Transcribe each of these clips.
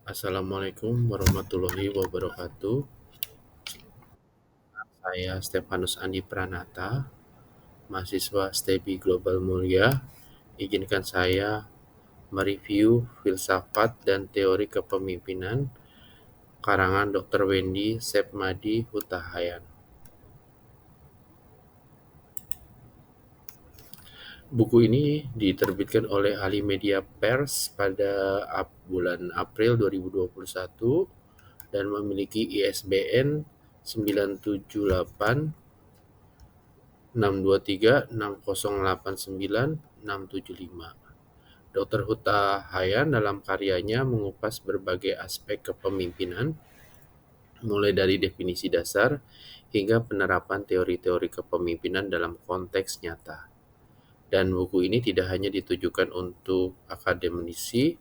Assalamualaikum warahmatullahi wabarakatuh. Saya Stefanus Andi Pranata, mahasiswa STEBI Global Mulia. Izinkan saya mereview filsafat dan teori kepemimpinan karangan Dr. Wendy Sepmadi Hutahayan. Buku ini diterbitkan oleh Alimedia Pers pada bulan April 2021 dan memiliki ISBN 978 623 6089 675. Dr. Huta Hayan dalam karyanya mengupas berbagai aspek kepemimpinan, mulai dari definisi dasar hingga penerapan teori-teori kepemimpinan dalam konteks nyata. Dan buku ini tidak hanya ditujukan untuk akademisi,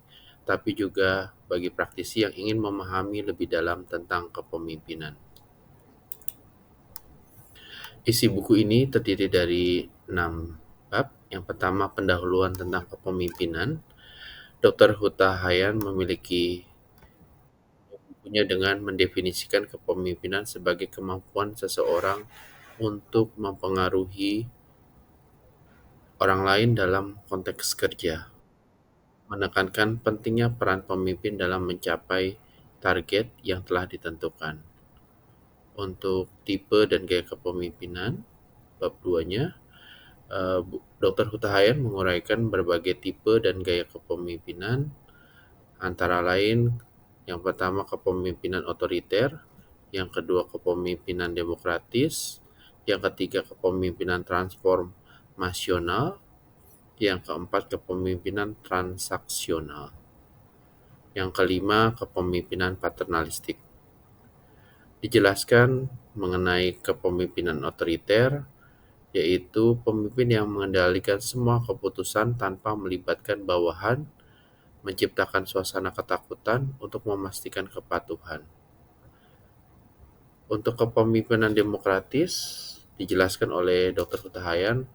tapi juga bagi praktisi yang ingin memahami lebih dalam tentang kepemimpinan. Isi buku ini terdiri dari 6 bab. Yang pertama, pendahuluan tentang kepemimpinan. Dr. Huta Hayan memiliki bukunya dengan mendefinisikan kepemimpinan sebagai kemampuan seseorang untuk mempengaruhi orang lain dalam konteks kerja, menekankan pentingnya peran pemimpin dalam mencapai target yang telah ditentukan. Untuk tipe dan gaya kepemimpinan, bab 2-nya, Dr. Huta Hayan menguraikan berbagai tipe dan gaya kepemimpinan, antara lain yang pertama kepemimpinan otoriter, yang kedua kepemimpinan demokratis, yang ketiga kepemimpinan transformasional, yang keempat kepemimpinan transaksional, yang kelima kepemimpinan paternalistik. Dijelaskan mengenai kepemimpinan otoriter, yaitu pemimpin yang mengendalikan semua keputusan tanpa melibatkan bawahan, menciptakan suasana ketakutan untuk memastikan kepatuhan. Untuk kepemimpinan demokratis, dijelaskan oleh Dr. Huta Hayan,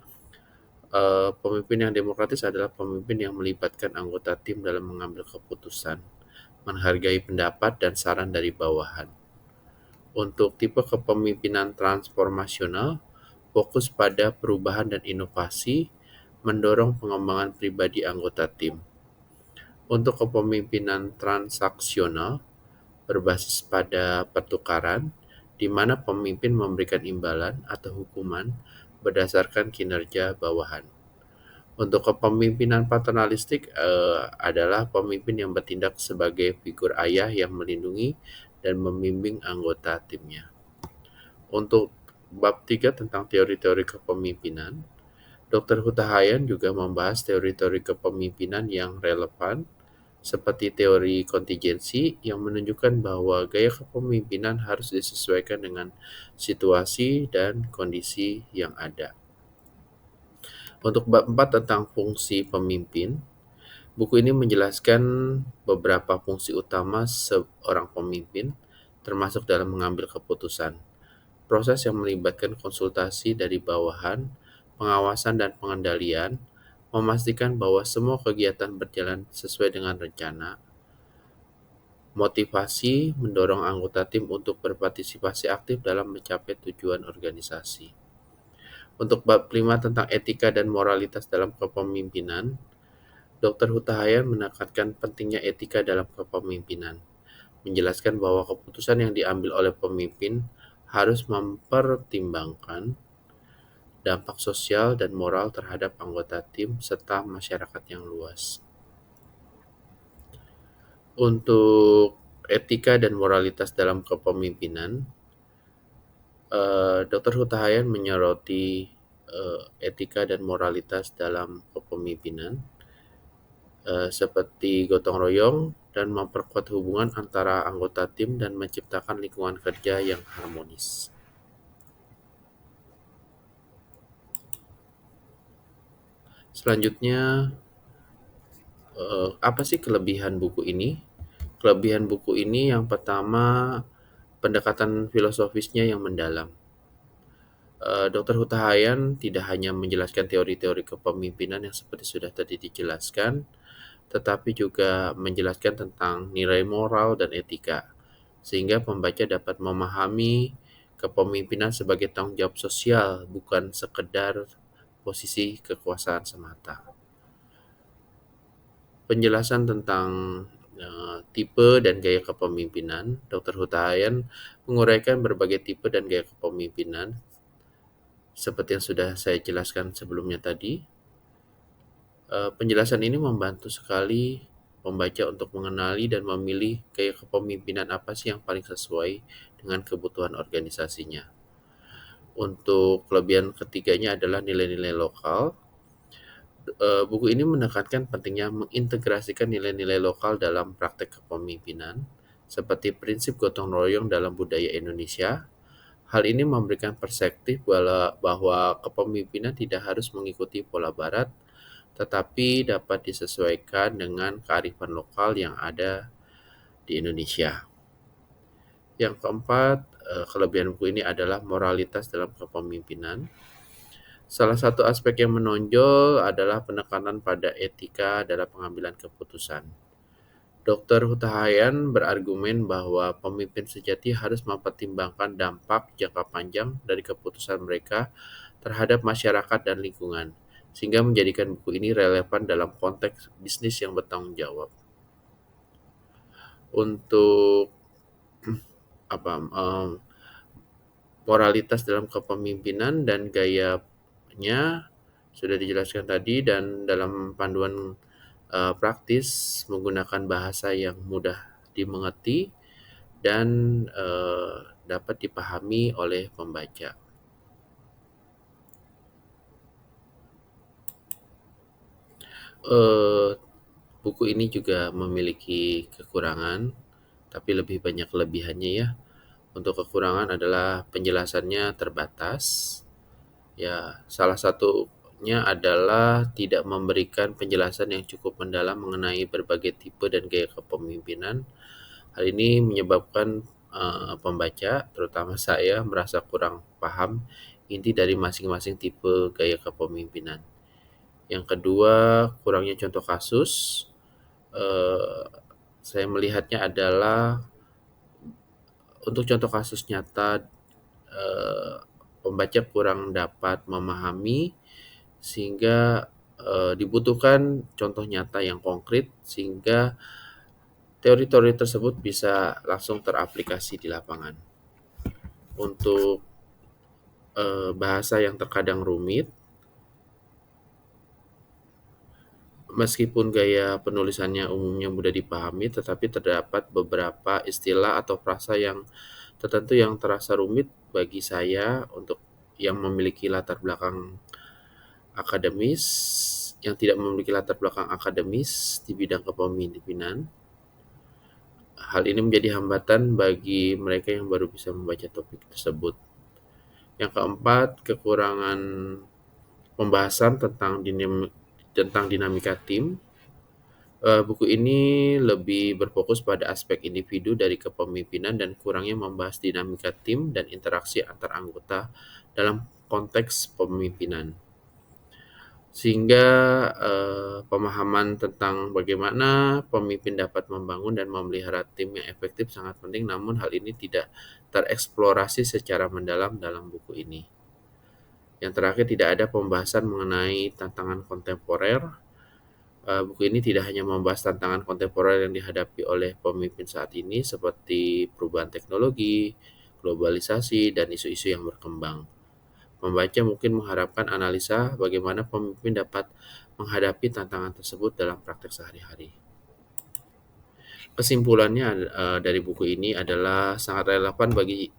pemimpin yang demokratis adalah pemimpin yang melibatkan anggota tim dalam mengambil keputusan, menghargai pendapat dan saran dari bawahan. Untuk tipe kepemimpinan transformasional, fokus pada perubahan dan inovasi, mendorong pengembangan pribadi anggota tim. Untuk kepemimpinan transaksional, berbasis pada pertukaran, di mana pemimpin memberikan imbalan atau hukuman berdasarkan kinerja bawahan. Untuk kepemimpinan paternalistik adalah pemimpin yang bertindak sebagai figur ayah yang melindungi dan membimbing anggota timnya. Untuk bab 3 tentang teori-teori kepemimpinan, Dr. Huta Hayan juga membahas teori-teori kepemimpinan yang relevan, seperti teori kontingensi yang menunjukkan bahwa gaya kepemimpinan harus disesuaikan dengan situasi dan kondisi yang ada. Untuk bab 4 tentang fungsi pemimpin, buku ini menjelaskan beberapa fungsi utama seorang pemimpin, termasuk dalam mengambil keputusan. Proses yang melibatkan konsultasi dari bawahan, pengawasan dan pengendalian, memastikan bahwa semua kegiatan berjalan sesuai dengan rencana, motivasi mendorong anggota tim untuk berpartisipasi aktif dalam mencapai tujuan organisasi. Untuk bab 5 tentang etika dan moralitas dalam kepemimpinan, Dr. Huta Hayan menekankan pentingnya etika dalam kepemimpinan, menjelaskan bahwa keputusan yang diambil oleh pemimpin harus mempertimbangkan dampak sosial dan moral terhadap anggota tim serta masyarakat yang luas. Untuk etika dan moralitas dalam kepemimpinan, Dr. Huta Hayan menyoroti etika dan moralitas dalam kepemimpinan, seperti gotong royong dan memperkuat hubungan antara anggota tim dan menciptakan lingkungan kerja yang harmonis. Selanjutnya, apa sih kelebihan buku ini? Kelebihan buku ini yang pertama, pendekatan filosofisnya yang mendalam. Dr. Huta Hayan tidak hanya menjelaskan teori-teori kepemimpinan yang seperti sudah tadi dijelaskan, tetapi juga menjelaskan tentang nilai moral dan etika, sehingga pembaca dapat memahami kepemimpinan sebagai tanggung jawab sosial, bukan sekedar posisi kekuasaan semata. Penjelasan tentang tipe dan gaya kepemimpinan, Dr. Hutahayan menguraikan berbagai tipe dan gaya kepemimpinan seperti yang sudah saya jelaskan sebelumnya tadi. Penjelasan ini membantu sekali pembaca untuk mengenali dan memilih gaya kepemimpinan apa sih yang paling sesuai dengan kebutuhan organisasinya. Untuk kelebihan ketiganya adalah nilai-nilai lokal. Buku ini menekankan pentingnya mengintegrasikan nilai-nilai lokal dalam praktek kepemimpinan, seperti prinsip gotong royong dalam budaya Indonesia. Hal ini memberikan perspektif bahwa kepemimpinan tidak harus mengikuti pola barat, tetapi dapat disesuaikan dengan kearifan lokal yang ada di Indonesia. Yang keempat, kelebihan buku ini adalah moralitas dalam kepemimpinan. Salah satu aspek yang menonjol adalah penekanan pada etika dalam pengambilan keputusan. Dr. Hutahayan berargumen bahwa pemimpin sejati harus mempertimbangkan dampak jangka panjang dari keputusan mereka terhadap masyarakat dan lingkungan, sehingga menjadikan buku ini relevan dalam konteks bisnis yang bertanggung jawab. Untuk apa moralitas dalam kepemimpinan dan gayanya sudah dijelaskan tadi, dan dalam panduan praktis menggunakan bahasa yang mudah dimengerti dan dapat dipahami oleh pembaca. Eh, Buku ini juga memiliki kekurangan, tapi lebih banyak kelebihannya ya. Untuk kekurangan adalah penjelasannya terbatas. Ya, salah satunya adalah tidak memberikan penjelasan yang cukup mendalam mengenai berbagai tipe dan gaya kepemimpinan. Hal ini menyebabkan pembaca, terutama saya, merasa kurang paham inti dari masing-masing tipe gaya kepemimpinan. Yang kedua, kurangnya contoh kasus. Eh, saya melihatnya adalah untuk contoh kasus nyata, eh, pembaca kurang dapat memahami, sehingga dibutuhkan contoh nyata yang konkret sehingga teori-teori tersebut bisa langsung teraplikasi di lapangan. Untuk bahasa yang terkadang rumit, meskipun gaya penulisannya umumnya mudah dipahami, tetapi terdapat beberapa istilah atau frasa yang tertentu yang terasa rumit bagi saya untuk yang memiliki latar belakang akademis, yang tidak memiliki latar belakang akademis di bidang kepemimpinan. Hal ini menjadi hambatan bagi mereka yang baru bisa membaca topik tersebut. Yang keempat, kekurangan pembahasan tentang dinamika tim. Buku ini lebih berfokus pada aspek individu dari kepemimpinan dan kurangnya membahas dinamika tim dan interaksi antar anggota dalam konteks pemimpinan. Sehingga pemahaman tentang bagaimana pemimpin dapat membangun dan memelihara tim yang efektif sangat penting, namun hal ini tidak tereksplorasi secara mendalam dalam buku ini. Yang terakhir, tidak ada pembahasan mengenai tantangan kontemporer. Buku ini tidak hanya membahas tantangan kontemporer yang dihadapi oleh pemimpin saat ini seperti perubahan teknologi, globalisasi, dan isu-isu yang berkembang. Pembaca mungkin mengharapkan analisa bagaimana pemimpin dapat menghadapi tantangan tersebut dalam praktek sehari-hari. Kesimpulannya dari buku ini adalah sangat relevan bagi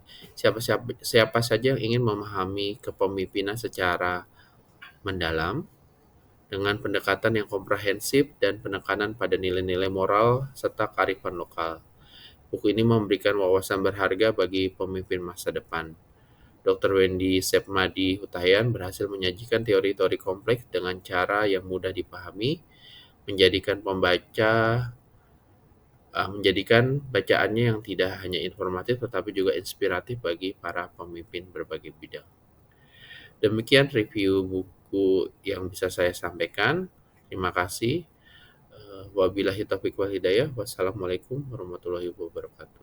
siapa saja yang ingin memahami kepemimpinan secara mendalam, dengan pendekatan yang komprehensif dan penekanan pada nilai-nilai moral serta kearifan lokal. Buku ini memberikan wawasan berharga bagi pemimpin masa depan. Dr. Wendy Sepmadi Hutahayan berhasil menyajikan teori-teori kompleks dengan cara yang mudah dipahami, menjadikan bacaannya yang tidak hanya informatif tetapi juga inspiratif bagi para pemimpin berbagai bidang. Demikian review buku yang bisa saya sampaikan. Terima kasih. Wabillahi taufiq wal hidayah. Wassalamualaikum warahmatullahi wabarakatuh.